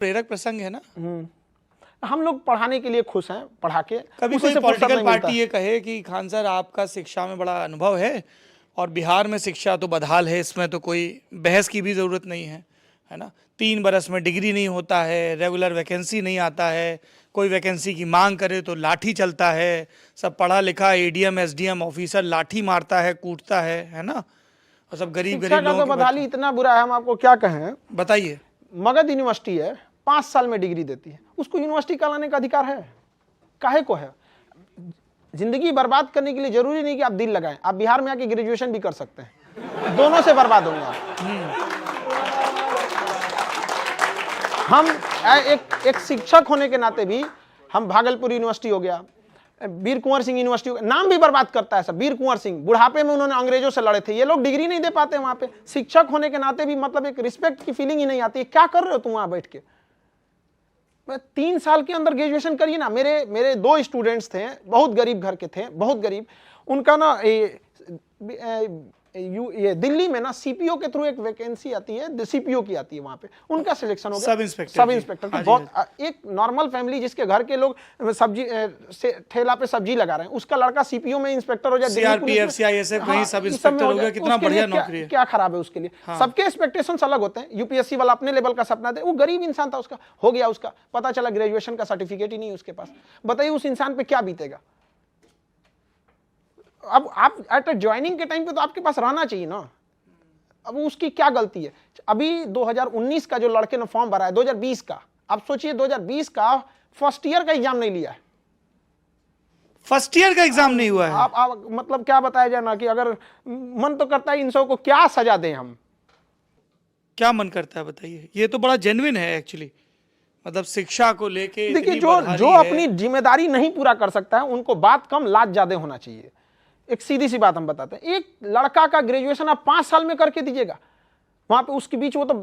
प्रेरक प्रसंग है ना। हम लोग पढ़ाने के लिए खुश हैं, पढ़ा के। कभी कोई पॉलिटिकल पार्टी ये कहे कि खान सर आपका शिक्षा में बड़ा अनुभव है और बिहार में शिक्षा तो बदहाल है, इसमें तो कोई बहस की भी ज़रूरत नहीं है ना, 3 बरस में डिग्री नहीं होता है, रेगुलर वैकेंसी नहीं आता है, कोई वैकेंसी की मांग करे तो लाठी चलता है, सब पढ़ा लिखा एडीएम एसडीएम ऑफिसर लाठी मारता है, कूटता है ना, और सब गरीब लोगों का बदहाली इतना बुरा है, हम आपको क्या कहें। बताइए। मगध यूनिवर्सिटी है, 5 साल में डिग्री देती है, उसको यूनिवर्सिटी कहलाने का अधिकार है? काहे को है? जिंदगी बर्बाद करने के लिए जरूरी नहीं कि आप दिल लगाएं, आप बिहार में आके ग्रेजुएशन भी कर सकते हैं, दोनों से बर्बाद होंगे आप। हम एक शिक्षक होने के नाते भी, हम भागलपुर यूनिवर्सिटी हो गया, वीर कुंवर सिंह यूनिवर्सिटी, नाम भी बर्बाद करता है सब। वीर कुंवर सिंह बुढ़ापे में उन्होंने अंग्रेजों से लड़े थे, ये लोग डिग्री नहीं दे पाते वहां पे। शिक्षक होने के नाते भी मतलब एक रिस्पेक्ट की फीलिंग ही नहीं आती है। क्या कर रहे हो तुम वहां बैठ के? 3 साल के अंदर ग्रेजुएशन करिए ना। मेरे 2 स्टूडेंट्स थे, बहुत गरीब घर के थे, बहुत गरीब। उनका ना ये दिल्ली में ना सीपीओ के थ्रू एक वैकेंसी आती है, सीपीओ की आती है, वहां पे उनका सिलेक्शन हो गया, सब इंस्पेक्टर। बहुत एक नॉर्मल फैमिली जिसके घर के लोग सब्जी ठेला पे सब्जी लगा रहे हैं, उसका लड़का सीपीओ में इंस्पेक्टर हो जाए, सीआरपीएफ सीआईएसएफ कहीं सब इंस्पेक्टर हो गया, कितना बढ़िया नौकरी है। क्या खराब है उसके लिए? सबके एक्सपेक्टेशंस अलग होते हैं। यूपीएससी वाला अपने लेवल का सपना दे, वो गरीब इंसान था, उसका हो गया, उसका पता चला ग्रेजुएशन का सर्टिफिकेट ही नहीं उसके पास। बताइए उस इंसान पे क्या बीतेगा? अब आप एट ज्वाइनिंग के टाइम पे तो आपके पास रहना चाहिए ना। अब उसकी क्या गलती है? अभी 2019 का जो लड़के ने फॉर्म भरा है, 2020 का, आप सोचिए 2020 का फर्स्ट ईयर का एग्जाम नहीं लिया है। फर्स्ट ईयर का एग्जाम नहीं हुआ है। आप मतलब क्या बताया जाए ना, कि अगर मन तो करता है इन सबको क्या सजा दें हम। क्या मन करता है बताइए? ये तो बड़ा जेन्युइन है एक्चुअली, मतलब शिक्षा को लेके। देखिए जो अपनी जिम्मेदारी नहीं पूरा कर सकता है उनको बात कम लाज ज्यादा होना चाहिए। एक सीधी सी बात हम बताते हैं, एक लड़का का ग्रेजुएशन आप 5 साल में करके दीजिएगा, वहां पे उसके बीच वो तो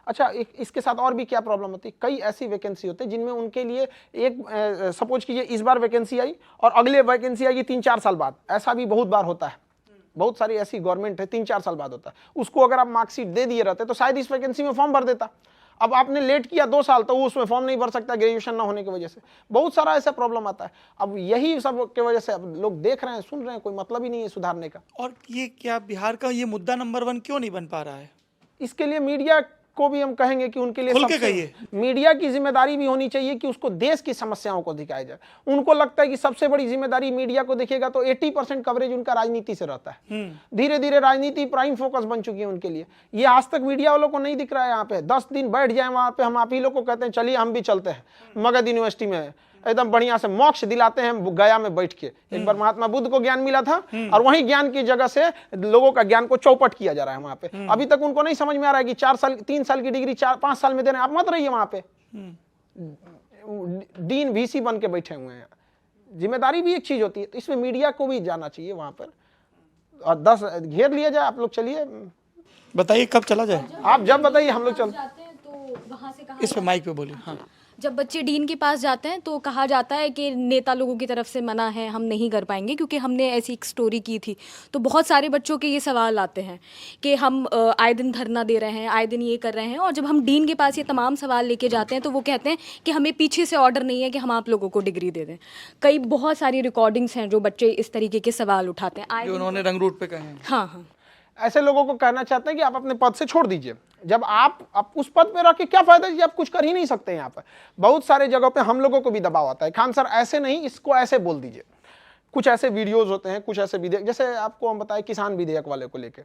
अच्छा। इसके साथ और भी क्या प्रॉब्लम होती है? कई ऐसी वैकेंसी होती है जिनमें उनके लिए एक सपोज कीजिए इस बार वैकेंसी आई और अगले वैकेंसी आएगी 3-4 साल बाद। ऐसा भी बहुत बार होता है, बहुत सारी ऐसी गवर्नमेंट है 3-4 साल बाद होता है। उसको अगर आप मार्कशीट दे दिए रहते तो शायद इस वैकेंसी में फॉर्म भर देता। अब आपने लेट किया 2 साल, तो वो उसमें फॉर्म नहीं भर सकता ग्रेजुएशन ना होने की वजह से। बहुत सारा ऐसा प्रॉब्लम आता है। अब यही सब की वजह से अब लोग देख रहे हैं, सुन रहे हैं, कोई मतलब ही नहीं है सुधारने का। और ये क्या बिहार का ये मुद्दा नंबर 1 क्यों नहीं बन पा रहा है? इसके लिए मीडिया को भी हम कहेंगे कि उनके लिए खुल के कहिए। मीडिया की जिम्मेदारी भी होनी चाहिए कि उसको देश की समस्याओं को दिखाया जाए। उनको लगता है कि सबसे बड़ी जिम्मेदारी मीडिया को देखिएगा तो 80% कवरेज उनका राजनीति से रहता है। धीरे धीरे राजनीति प्राइम फोकस बन चुकी है उनके लिए। ये आज तक मीडिया वालों को नहीं दिख रहा है। यहाँ पे 10 दिन बैठ जाए वहां पे, हम आप ही लोग को कहते हैं चलिए हम भी चलते हैं मगध यूनिवर्सिटी में, एकदम बढ़िया से मोक्ष दिलाते हैं गया में बैठ के। एक बार महात्मा बुद्ध को ज्ञान मिला था और वही ज्ञान की जगह से लोगों का ज्ञान को चौपट किया जा रहा है वहां पे। अभी तक उनको नहीं समझ में आ रहा है कि 3 साल की डिग्री 5 साल में दे रहे हैं। आप मत रहिए वहां पे, डीन वीसी बन के बैठे हुए हैं। जिम्मेदारी भी एक चीज होती है, तो इसमें मीडिया को भी जाना चाहिए वहां पर। और 10 घेर लिया जाए, आप लोग चलिए। बताइए कब चला जाए? आप जब बताइए, हम लोग चलते हैं। तो वहां से इस पे माइक पे बोलिए। हाँ, जब बच्चे डीन के पास जाते हैं तो कहा जाता है कि नेता लोगों की तरफ से मना है, हम नहीं कर पाएंगे, क्योंकि हमने ऐसी एक स्टोरी की थी। तो बहुत सारे बच्चों के ये सवाल आते हैं कि हम आए दिन धरना दे रहे हैं, आए दिन ये कर रहे हैं, और जब हम डीन के पास ये तमाम सवाल लेके जाते हैं तो वो कहते हैं कि हमें पीछे से ऑर्डर नहीं है कि हम आप लोगों को डिग्री दे दें। कई बहुत सारी रिकॉर्डिंग्स हैं जो बच्चे इस तरीके के सवाल उठाते हैं, जो उन्होंने रंग रूट पे कहे हैं। हाँ, ऐसे लोगों को कहना चाहते हैं कि आप अपने पद से छोड़ दीजिए। जब आप उस पद पे रह के क्या फायदा, आप कुछ कर ही नहीं सकते। यहाँ पर बहुत सारे जगहों पे हम लोगों को भी दबाव आता है, खान सर ऐसे नहीं, इसको ऐसे बोल दीजिए। कुछ ऐसे वीडियोस होते हैं, कुछ ऐसे विधेयक, जैसे आपको हम बताएं किसान विधेयक वाले को लेके,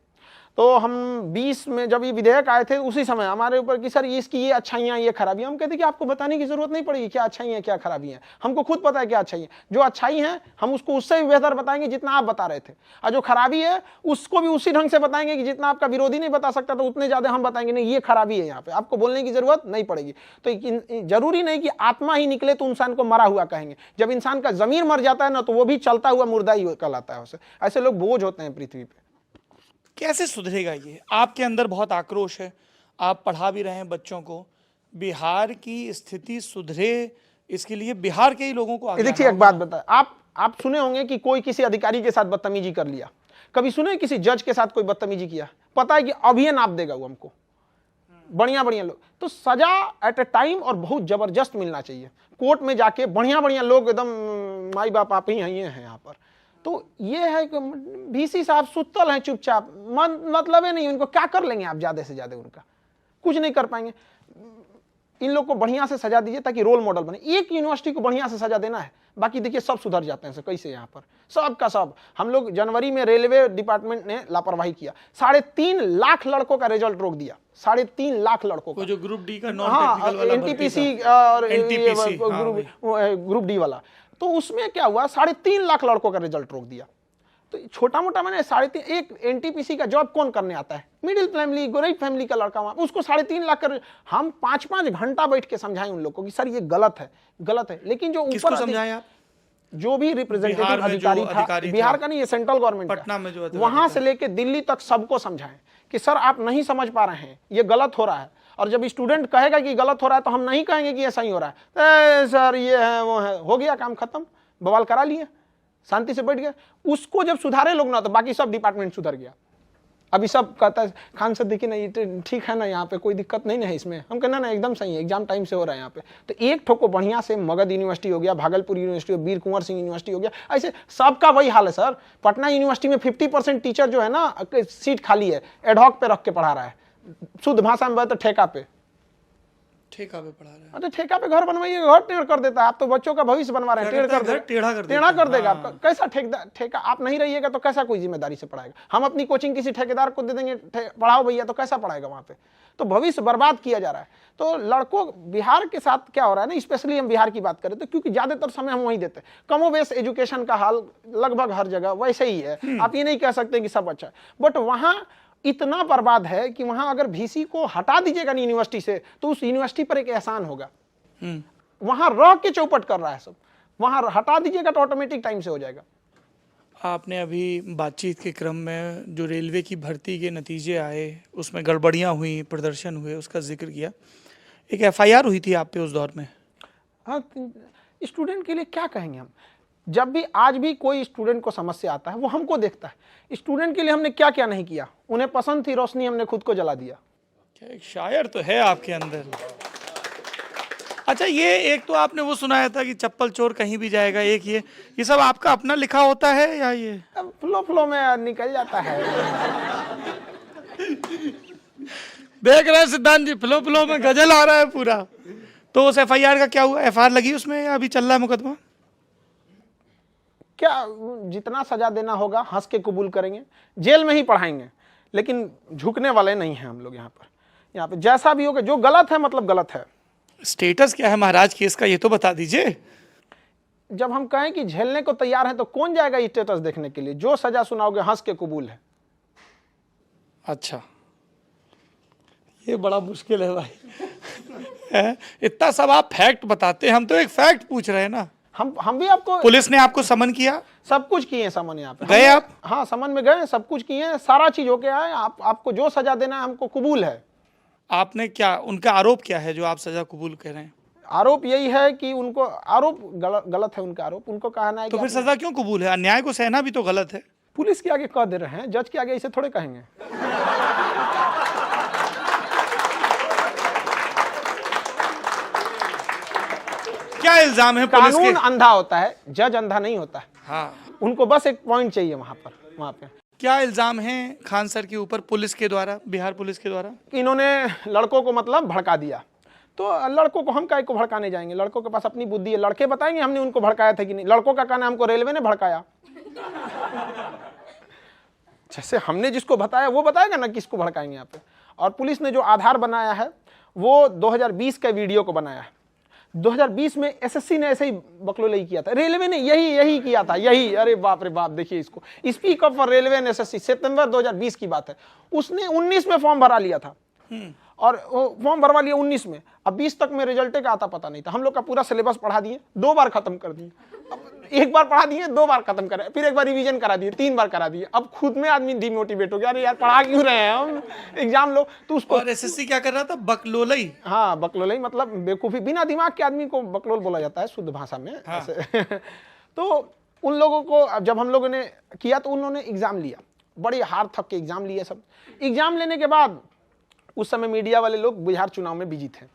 तो हम 20 में जब ये विधेयक आए थे उसी समय हमारे ऊपर कि सर इसकी ये अच्छाइयाँ ये खराबियाँ। हम कहते कि आपको बताने की जरूरत नहीं पड़ेगी क्या अच्छाई है क्या खराबी है, हमको खुद पता है क्या अच्छाई है। जो अच्छाई है हम उसको उससे भी बेहतर बताएंगे जितना आप बता रहे थे, और जो खराबी है उसको भी उसी ढंग से बताएंगे कि जितना आपका विरोधी नहीं बता सकता, तो उतने ज्यादा हम बताएंगे नहीं ये खराबी है, यहाँ पे आपको बोलने की जरूरत नहीं पड़ेगी। तो जरूरी नहीं कि आत्मा ही निकले तो इंसान को मरा हुआ कहेंगे। जब इंसान का जमीर मर जाता है ना, तो वो भी चलता हुआ मुर्दा ही कहलाता है उसे। ऐसे लोग बोझ होते हैं पृथ्वी पे। कैसे सुधरेगा ये? आपके अंदर बहुत आक्रोश है, आप पढ़ा भी रहे हैं बच्चों को। बिहार की स्थिति सुधरे इसके लिए बिहार के ही लोगों को आगे। देखिए एक बात बताए, आप सुने होंगे कि कोई किसी अधिकारी के साथ बदतमीजी कर लिया, कभी सुने किसी जज के साथ कोई बदतमीजी किया? पता है कि अभी नाप देगा वो हमको, बढ़िया बढ़िया लोग, तो सजा एट ए टाइम और बहुत जबरदस्त मिलना चाहिए। कोर्ट में जाके बढ़िया बढ़िया लोग एकदम माई बाप आप ही हैं यहाँ पर। तो ये है कि VC साहब सुतल हैं चुपचाप, मतलब है नहीं, उनको क्या कर लेंगे आप ज्यादा से ज्यादा, उनका कुछ नहीं कर पाएंगे। इन लोग को बढ़िया से सजा दीजिए ताकि रोल मॉडल बने। एक यूनिवर्सिटी को बढ़िया से सजा देना है, बाकी देखिए सब सुधर जाते हैं कैसे यहाँ पर, सब का सब। हम लोग जनवरी में रेलवे डिपार्टमेंट ने लापरवाही किया, 3.5 लाख लड़कों का रिजल्ट रोक दिया, 3.5 लाख लड़कों का, जो ग्रुप डी का नॉन टेक्निकल वाला NTPC और ग्रुप डी वाला, तो उसमें क्या हुआ, 3.5 लाख लड़कों का रिजल्ट रोक दिया। तो छोटा मोटा मैंने 3.5, एक NTPC का जॉब कौन करने आता है, मिडिल फैमिली गरीब फैमिली का लड़का, वहां उसको 3.5 लाख कर, हम 5-5 घंटा बैठ के समझाएं उन लोगों को कि सर ये गलत है, गलत है। लेकिन जो ऊपर समझाए आप, जो भी रिप्रेजेंटेटिव अधिकारी था, बिहार का नहीं, ये सेंट्रल गवर्नमेंट पटना में जो वहां से लेके दिल्ली तक सबको समझाएं कि सर आप नहीं समझ पा रहे हैं, ये गलत हो रहा है। और जब स्टूडेंट कहेगा कि गलत हो रहा है तो हम नहीं कहेंगे कि ये सही हो रहा है, सर ये है वो है, हो गया काम खत्म, बवाल करा लिए, शांति से बैठ गए। उसको जब सुधारे लोग ना तो बाकी सब डिपार्टमेंट सुधर गया। अभी सब कहता है खान सर देखिए ना ये ठीक है ना, यहाँ पे कोई दिक्कत नहीं है इसमें, हम कहना ना एकदम सही है, एग्जाम टाइम से हो रहा है यहाँ पे। तो एक ठोक को बढ़िया से मगध यूनिवर्सिटी हो गया, भागलपुर यूनिवर्सिटी हो, वीर कुंवर सिंह यूनिवर्सिटी हो गया, ऐसे सबका वही हाल है सर। पटना यूनिवर्सिटी में 50% टीचर जो है ना सीट खाली है, एडहॉक पे रख के पढ़ा रहा है, शुद्ध भाषा में तो ठेका पे पढ़ा रहे हैं। अरे ठेका पे घर बनवाइए, घर टेढ़ कर देता है। आप तो बच्चों का भविष्य बनवा रहे हैं, टेढ़ा कर देगा। कैसा ठेका आप नहीं रहिएगा तो कैसा कोई जिम्मेदारी से पढ़ाएगा। हम अपनी कोचिंग किसी ठेकेदार को दे देंगे, पढ़ाओ भैया, तो कैसा पढ़ाएगा वहां पे। तो भविष्य बर्बाद किया जा रहा है। तो लड़कों बिहार के साथ क्या हो रहा है ना, स्पेशली हम बिहार की बात करें तो, क्योंकि ज्यादातर समय हम वहीं देते हैं, कमोबेश एजुकेशन का हाल लगभग हर जगह वैसे ही है। आप ये नहीं कह सकते कि सब अच्छा है, बट वहां इतना बर्बाद है कि वहां अगर VC को हटा दीजिएगा यूनिवर्सिटी से तो उस यूनिवर्सिटी पर एक एहसान होगा। वहां रह के चौपट कर रहा है सब, वहां हटा दीजिएगा तो ऑटोमेटिक टाइम से हो जाएगा। आपने अभी बातचीत के क्रम में जो रेलवे की भर्ती के नतीजे आए, उसमें गड़बड़ियां हुई, प्रदर्शन हुए, उसका जिक्र किया। एक FIR हुई थी आप पे उस दौर में। हाँ, स्टूडेंट के लिए क्या कहेंगे हम। जब भी आज भी कोई स्टूडेंट को समस्या आता है वो हमको देखता है। स्टूडेंट के लिए हमने क्या क्या नहीं किया, उन्हें पसंद थी रोशनी, हमने खुद को जला दिया। क्या एक शायर तो है आपके अंदर। अच्छा, ये एक तो आपने वो सुनाया था कि चप्पल चोर कहीं भी जाएगा, एक ये सब आपका अपना लिखा होता है या ये फ्लो में निकल जाता है। देख रहे हैं सिद्धांत जी, फ्लो में गजल आ रहा है पूरा। तो उस FIR का क्या हुआ, FIR लगी उसमें या अभी चल रहा है मुकदमा? क्या जितना सजा देना होगा हंस के कबूल करेंगे, जेल में ही पढ़ाएंगे, लेकिन झुकने वाले नहीं हैं हम लोग। यहाँ पे जैसा भी होगा, जो गलत है मतलब गलत है। स्टेटस क्या है महाराज केस का, ये तो बता दीजिए। जब हम कहें कि झेलने को तैयार हैं तो कौन जाएगा स्टेटस देखने के लिए। जो सजा सुनाओगे हंस के कबूल है। अच्छा, ये बड़ा मुश्किल है भाई। इतना सब आप फैक्ट बताते हैं, हम तो एक फैक्ट पूछ रहे हैं ना। हम भी आपको, पुलिस ने आपको समन किया, सब कुछ किए समन, यहाँ पे गए आप? हाँ, समन में गए, सब कुछ किए, सारा चीज होके आए। आपको जो सजा देना है हमको कबूल है। आपने क्या, उनका आरोप क्या है जो आप सजा कबूल कर रहे हैं? आरोप यही है कि उनको आरोप गलत है, उनका आरोप। उनको कहना है तो फिर सजा क्यों कबूल है? अन्याय को सहना भी तो गलत है। पुलिस के आगे कह दे रहे हैं, जज के आगे इसे थोड़े कहेंगे। क्या इल्जाम है पुलिस के? कानून अंधा होता है, जज अंधा नहीं होता है। हाँ, उनको बस एक पॉइंट चाहिए वहां पे। क्या इल्जाम है खान सर के ऊपर पुलिस के द्वारा, बिहार पुलिस के द्वारा? इन्होंने लड़कों को मतलब भड़का दिया। तो लड़कों को हम काहे को भड़काने जाएंगे, लड़कों के पास अपनी बुद्धि है, लड़के बताएंगे हमने उनको भड़काया था कि नहीं। लड़कों का कहना हमको रेलवे ने भड़काया। जैसे हमने जिसको बताया वो बताएगा ना किसको भड़काएंगे यहाँ पे। और पुलिस ने जो आधार बनाया है वो 2020 का वीडियो को बनाया है। 2020 में SSC ने ऐसे ही बकलोल किया था, रेलवे ने यही किया था, यही। अरे बाप रे बाप, देखिए इसको, speak up for railway and SSC, सितंबर 2020 की बात है। उसने 19 में फॉर्म भरा लिया था और फॉर्म भरवा लिया 19 में। अब 20 तक में रिजल्ट का आता पता नहीं था। हम लोग का पूरा सिलेबस पढ़ा दिए, 2 बार खत्म कर दिए। अब एक बार पढ़ा दिए, 2 बार खत्म करे, फिर एक बार रिवीजन करा दिए, 3 बार करा दिए। अब खुद में आदमी डिमोटिवेट हो गया, अरे यार पढ़ा क्यों रहे हैं हम, एग्जाम लो। तो उसको, और SSC क्या कर रहा था, बकलोलई। हाँ, बकलोलई मतलब बेवकूफी, बिना दिमाग के आदमी को बकलोल बोला जाता है शुद्ध भाषा में। हाँ। तो उन लोगों को जब हम लोगों ने किया तो उन्होंने एग्जाम लिया, बड़ी हार थक के एग्जाम लिए सब। एग्जाम लेने के बाद उस समय मीडिया वाले लोग बिहार चुनाव में बिजी थे।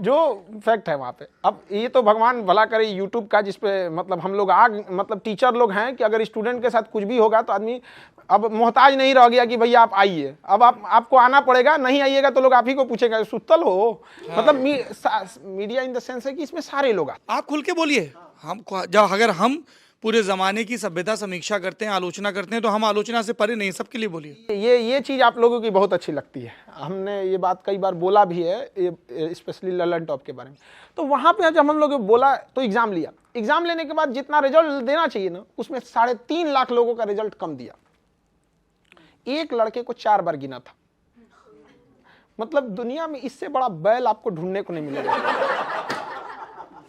जो फैक्ट है वहाँ पे। अब ये तो भगवान भला करे यूट्यूब का, जिसपे मतलब हम लोग मतलब टीचर लोग हैं कि अगर स्टूडेंट के साथ कुछ भी होगा तो आदमी अब मोहताज नहीं रह गया कि भैया आप आइए, अब आपको आना पड़ेगा, नहीं आइएगा तो लोग आप ही को पूछेगा सुतल हो। मतलब मीडिया इन द सेंस है कि इसमें सारे लोग आप खुल के बोलिए। हम जब अगर हम पूरे जमाने की सभ्यता समीक्षा करते हैं, आलोचना करते हैं, तो हम आलोचना से परे नहीं, सबके लिए बोलिए। ये चीज़ आप लोगों की बहुत अच्छी लगती है। हमने ये बात कई बार बोला भी है, स्पेशली ललन टॉप के बारे में। तो वहाँ पे जब हम लोग बोला तो एग्जाम लिया, एग्जाम लेने के बाद जितना रिजल्ट देना चाहिए ना, उसमें 3.5 लाख लोगों का रिजल्ट कम दिया। एक लड़के को 4 बार गिना था। मतलब दुनिया में इससे बड़ा बैल आपको ढूंढने को नहीं मिलेगा।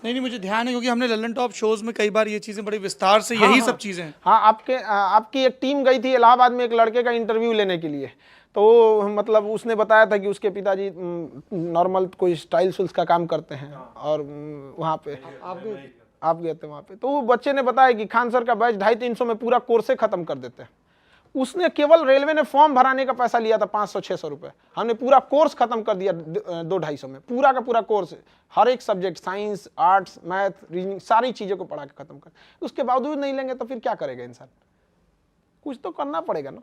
नहीं, मुझे ध्यान है क्योंकि हमने ललन टॉप शोज में कई बार ये चीजें बड़े विस्तार से यही सब चीजें। हाँ, आपकी एक टीम गई थी इलाहाबाद में एक लड़के का इंटरव्यू लेने के लिए। तो मतलब उसने बताया था कि उसके पिताजी नॉर्मल कोई स्टाइल शूल्स का काम करते हैं, और वहाँ पे आप गए थे वहाँ पे। तो वो बच्चे ने बताया कि खान सर का बैच 250-300 में पूरा कोर्स खत्म कर देते हैं। उसने केवल रेलवे ने फॉर्म भराने का पैसा लिया था 500-600 रुपए, हमने पूरा कोर्स खत्म कर दिया 200-250 में, पूरा का पूरा कोर्स, हर एक subject, science, arts, math, reasoning, सारी चीज़ों को पढ़ा के खत्म कर। उसके बावजूद नहीं लेंगे तो फिर क्या करेगा इंसान? कुछ तो करना पड़ेगा ना।